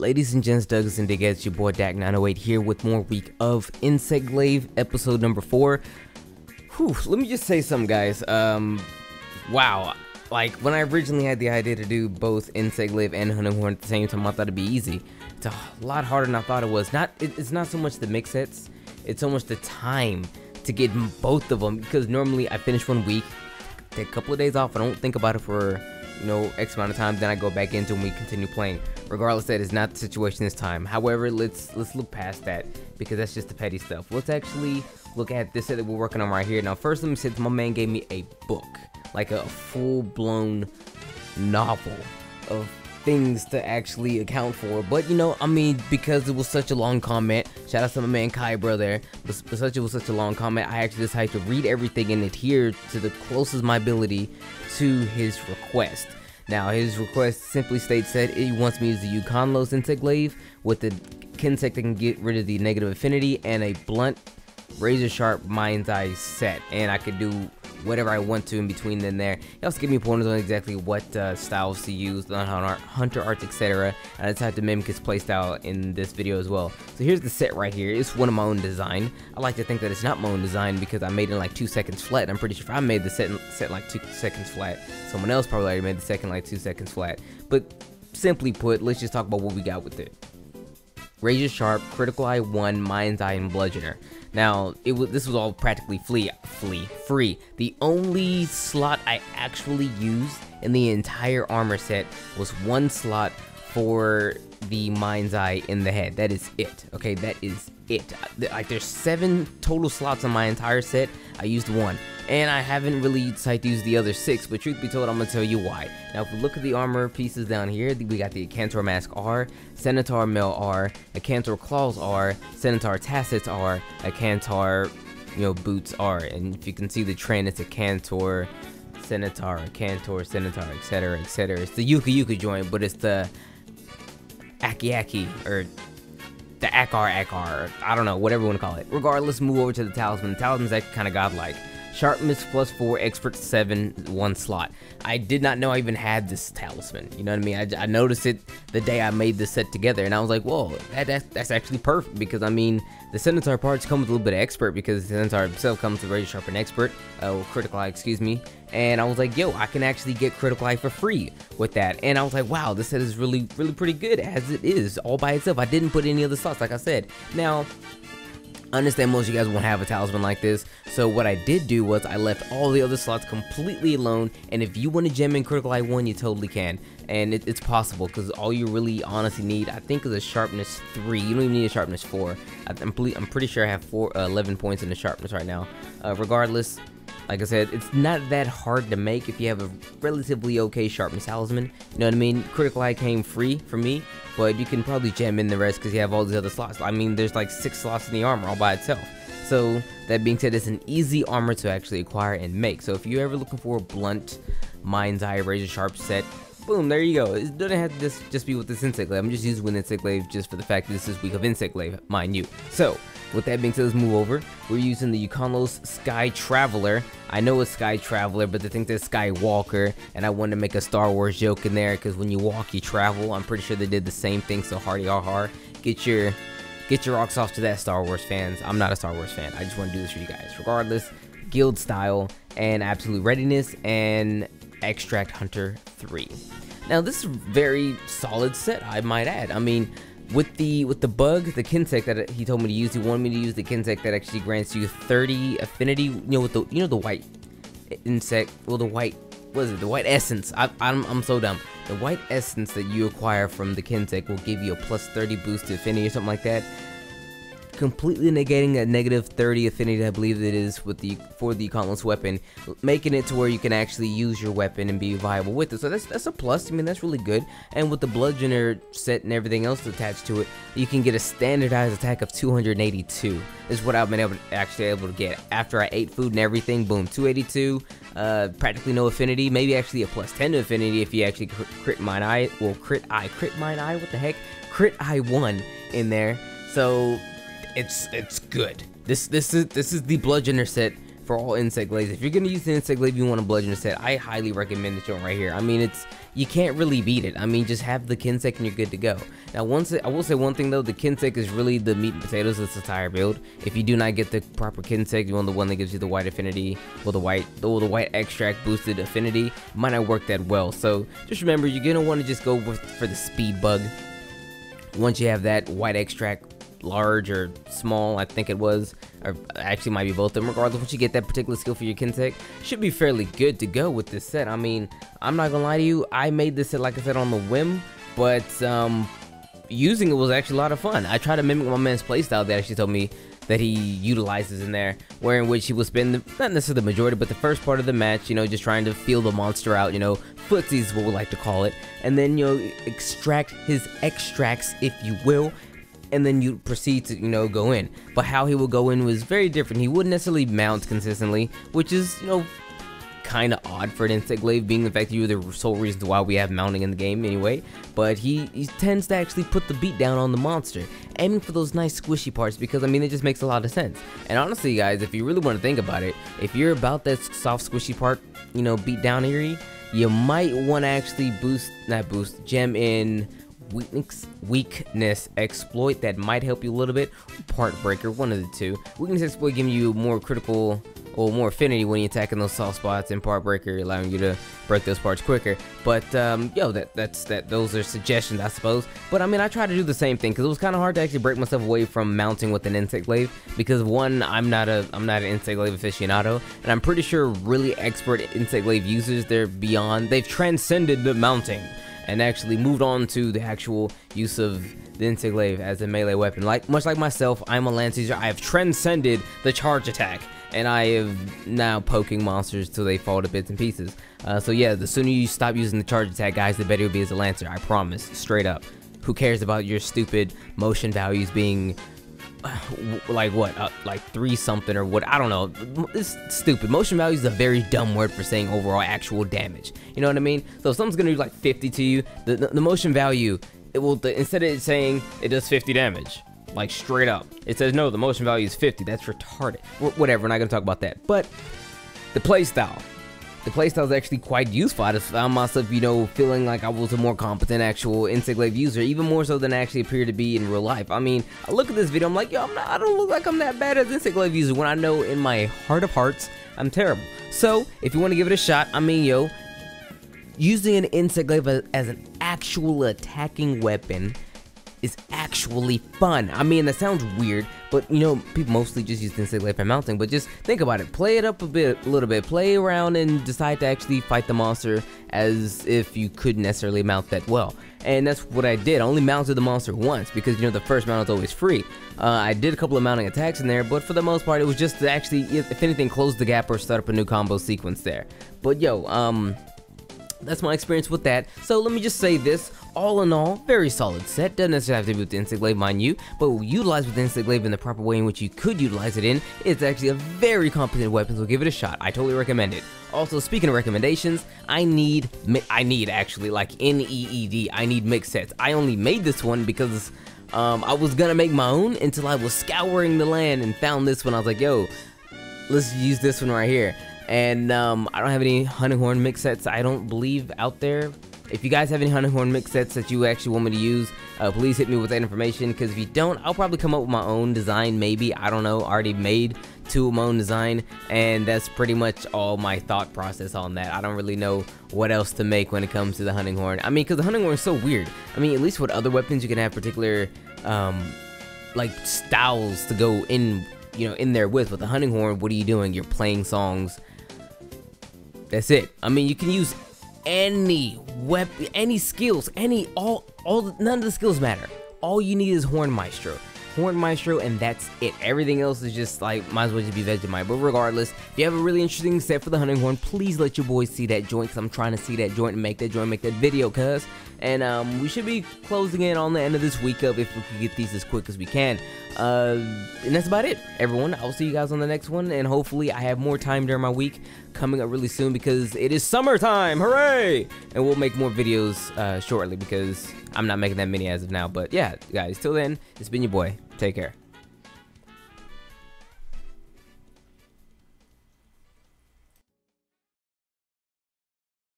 Ladies and gents, Douglas and Digduggah, it's your boy Dak908 here with more week of Insect Glaive, episode number 4. Whew, let me just say something, guys. Wow. Like, when I originally had the idea to do both Insect Glaive and Hunting Horn at the same time, I thought it'd be easy. It's a lot harder than I thought it was. It's not so much the mix sets, it's so much the time to get both of them, because normally I finish one week, take a couple of days off, I don't think about it for, you know, X amount of time, then I go back into and we continue playing. Regardless, that is not the situation this time. However, let's look past that, because that's just the petty stuff. Let's actually look at this set that we're working on right here. Now, first let me say, my man gave me a book, like a full-blown novel of things to actually account for. But you know, I mean, because it was such a long comment, shout out to my man Kybra there, but because it was such a long comment, I actually decided to read everything and adhere to the closest my ability to his request. Now, his request simply states that he wants me to use the Yukon-Los Insect Glaive with the Kinsect that can get rid of the negative affinity and a blunt, razor-sharp Mind's Eye set. And I could do whatever I want to in between then there. He also gave me pointers on exactly what styles to use, Hunter Arts, etc. And I decided to mimic his playstyle in this video as well. So here's the set right here. It's one of my own design. I like to think that it's not my own design because I made it in like 2 seconds flat. I'm pretty sure if I made the set in like 2 seconds flat, someone else probably already made the second like 2 seconds flat. But simply put, let's just talk about what we got with it. Razor Sharp, Critical Eye 1, Mind's Eye, and Bludgeoner. Now, this was all practically free. The only slot I actually used in the entire armor set was one slot for the Mind's Eye in the head. That is it. Okay, that is it. Like, there's 7 total slots on my entire set. I used 1. And I haven't really decided to use the other 6, but truth be told, I'm going to tell you why. Now, if we look at the armor pieces down here, we got the Acantor Mask R, Centaur Mail R, Acantor Claws R, Centaur Tassets R, Acantor, Boots R. And if you can see the trend, it's Acantor, Centaur, Centaur, etc., etc. It's the Yuka joint, but it's the Aki, or the Akar, I don't know, whatever you want to call it. Regardless, move over to the Talisman. The Talisman's actually kind of godlike. Sharpness +4, Expert 7, 1 slot. I did not know I even had this talisman. You know what I mean? I noticed it the day I made this set together, and I was like, whoa, that's actually perfect, because I mean, the Centaur parts come with a little bit of Expert, because the Centaur himself comes with Razor Sharp and Expert, or Critical Eye, excuse me. And I was like, yo, I can actually get Critical Eye for free with that. And I was like, wow, this set is really pretty good as it is all by itself. I didn't put any other slots, like I said. Now, I understand most of you guys won't have a talisman like this, so what I did do was I left all the other slots completely alone, and if you want to gem in Critical Eye 1, you totally can, and it's possible, because all you really honestly need, I think, is a Sharpness 3. You don't even need a Sharpness 4. I'm pretty sure I have 11 points in the Sharpness right now. Regardless, like I said, it's not that hard to make if you have a relatively okay Sharpness talisman. You know what I mean? Critical Eye came free for me, but you can probably gem in the rest because you have all these other slots. I mean, there's like 6 slots in the armor all by itself. So that being said, it's an easy armor to actually acquire and make. So if you're ever looking for a blunt Mind's Eye Razor Sharp set, boom, there you go. It doesn't have to just be with this Insect Glaive. I'm just using Insect Glaive just for the fact that this is week of Insect Glaive, mind you. So with that being said, let's move over. We're using the Yukon-Los Sky Traveler. I know it's Sky Traveler, but they think that's Skywalker, and I wanted to make a Star Wars joke in there, because when you walk, you travel. I'm pretty sure they did the same thing, so hardy har. Get your rocks off to that, Star Wars fans. I'm not a Star Wars fan. I just want to do this for you guys. Regardless, Guild Style, and Absolute Readiness, and Extract Hunter 3. Now, this is a very solid set, I might add. I mean, with the bug, the Kinsect that he told me to use, he wanted me to use the Kinsect that actually grants you 30 affinity. With the white insect, well, the white, what is it? The white essence. I'm so dumb. The white essence that you acquire from the Kinsect will give you a +30 boost to affinity or something like that, completely negating that -30 affinity, I believe it is, for the Yukon-Los weapon, making it to where you can actually use your weapon and be viable with it. So that's a plus. I mean, that's really good. And with the Bludgeoner set and everything else attached to it, you can get a standardized attack of 282. This is what I've been able to get after I ate food and everything. Boom, 282. Practically no affinity. Maybe actually a +10 to affinity if you actually crit Mind Eye. Well, crit Mind Eye. What the heck? Crit Eye 1 in there. So it's good. This is the Bludgeoner set for all Insect Glaives. If you're gonna use the Insect Glaive, you want a Bludgeoner set, I highly recommend this one right here. I mean, you can't really beat it. I mean, just have the Kinsec and you're good to go. Now, I will say one thing though, the Kinsec is really the meat and potatoes of this entire build. If you do not get the proper Kinsec, you want the one that gives you the white affinity, well, the white extract boosted affinity, it might not work that well. So just remember, you're gonna want to just go for the speed bug. Once you have that white extract, large or small, I think it was, or actually might be both of them, regardless, once you get that particular skill for your Kinsec, should be fairly good to go with this set. I mean, I'm not gonna lie to you, I made this set, like I said, on the whim, but using it was actually a lot of fun. I tried to mimic my man's playstyle that actually told me that he utilizes in there, where in which he will spend not necessarily the majority, but the first part of the match, you know, just trying to feel the monster out, you know, footsies is what we like to call it, and then, you know, extract his extracts, if you will, and then you proceed to, you know, go in. But how he would go in was very different. He wouldn't necessarily mount consistently, which is, you know, kind of odd for an Insect Glaive, being the fact that you're the sole reason why we have mounting in the game anyway. But he tends to actually put the beat down on the monster, aiming for those nice squishy parts, because I mean, it just makes a lot of sense. And honestly guys, if you really want to think about it, if you're about that soft squishy part, you know, beat down eerie, you might want to actually gem in weakness exploit. That might help you a little bit. Part breaker, one of the two. Weakness exploit giving you more critical or more affinity when you're attacking those soft spots, and part breaker allowing you to break those parts quicker. But yo, those are suggestions, I suppose. But I mean, I tried to do the same thing because it was kind of hard to actually break myself away from mounting with an Insect Glaive, because one, I'm not an Insect Glaive aficionado, and I'm pretty sure really expert Insect Glaive users, they've transcended the mounting and actually moved on to the actual use of the Insect Glaive as a melee weapon. Much like myself, I'm a lance user. I have transcended the charge attack, and I have now poking monsters till they fall to bits and pieces. So yeah, the sooner you stop using the charge attack, guys, the better you'll be as a lancer. I promise, straight up. Who cares about your stupid motion values being like what, like 3 something or what? I don't know. It's stupid. Motion value is a very dumb word for saying overall actual damage. You know what I mean? So if something's gonna do like 50 to you, the motion value, it will, instead of it saying it does 50 damage, like straight up, it says no, the motion value is 50. That's retarded. Whatever, we're not gonna talk about that. But the playstyle. The playstyle is actually quite useful. I just found myself, you know, feeling like I was a more competent actual Insect Glaive user, even more so than I actually appear to be in real life. I mean, I look at this video, I'm like, yo, I don't look like I'm that bad as an Insect Glaive user, when I know in my heart of hearts, I'm terrible. So, if you want to give it a shot, I mean, yo, using an Insect Glaive as an actual attacking weapon is actually fun. I mean, that sounds weird, but you know, people mostly just use Insect Glaive for mounting, but just think about it. Play it up a little bit, play around and decide to actually fight the monster as if you couldn't necessarily mount that well. And that's what I did. I only mounted the monster once because, you know, the first mount is always free. I did a couple of mounting attacks in there, but for the most part, it was just to actually, if anything, close the gap or start up a new combo sequence there. But yo, that's my experience with that. So let me just say this, all in all, very solid set. Doesn't necessarily have to be with the Insect Glaive, mind you, but utilized with the Insect Glaive in the proper way in which you could utilize it in, it's actually a very competent weapon, so give it a shot. I totally recommend it. Also, speaking of recommendations, I need actually, like NEED, I need mix sets. I only made this one because I was gonna make my own until I was scouring the land and found this one. I was like, yo, let's use this one right here. And I don't have any Hunting Horn mix sets, I don't believe, out there. If you guys have any Hunting Horn mix sets that you actually want me to use, please hit me with that information, because if you don't, I'll probably come up with my own design, maybe. I don't know, already made 2 of my own design, and that's pretty much all my thought process on that. I don't really know what else to make when it comes to the Hunting Horn. I mean, because the Hunting Horn is so weird. I mean, at least with other weapons, you can have particular, like, styles to go in, you know, in there with. With the Hunting Horn, what are you doing? You're playing songs. That's it. I mean, you can use any weapon, any skills, none of the skills matter. All you need is Horn Maestro, and that's it. Everything else is just like, might as well just be Vegemite. But regardless, if you have a really interesting set for the Hunting Horn, please let your boys see that joint, because I'm trying to see that joint and make that video, cuz. And we should be closing in on the end of this week up if we can get these as quick as we can. And that's about it, everyone. I'll see you guys on the next one, and hopefully I have more time during my week coming up really soon, because it is summertime, hooray! And we'll make more videos shortly, because I'm not making that many as of now. But yeah, guys, till then, it's been your boy. Take care.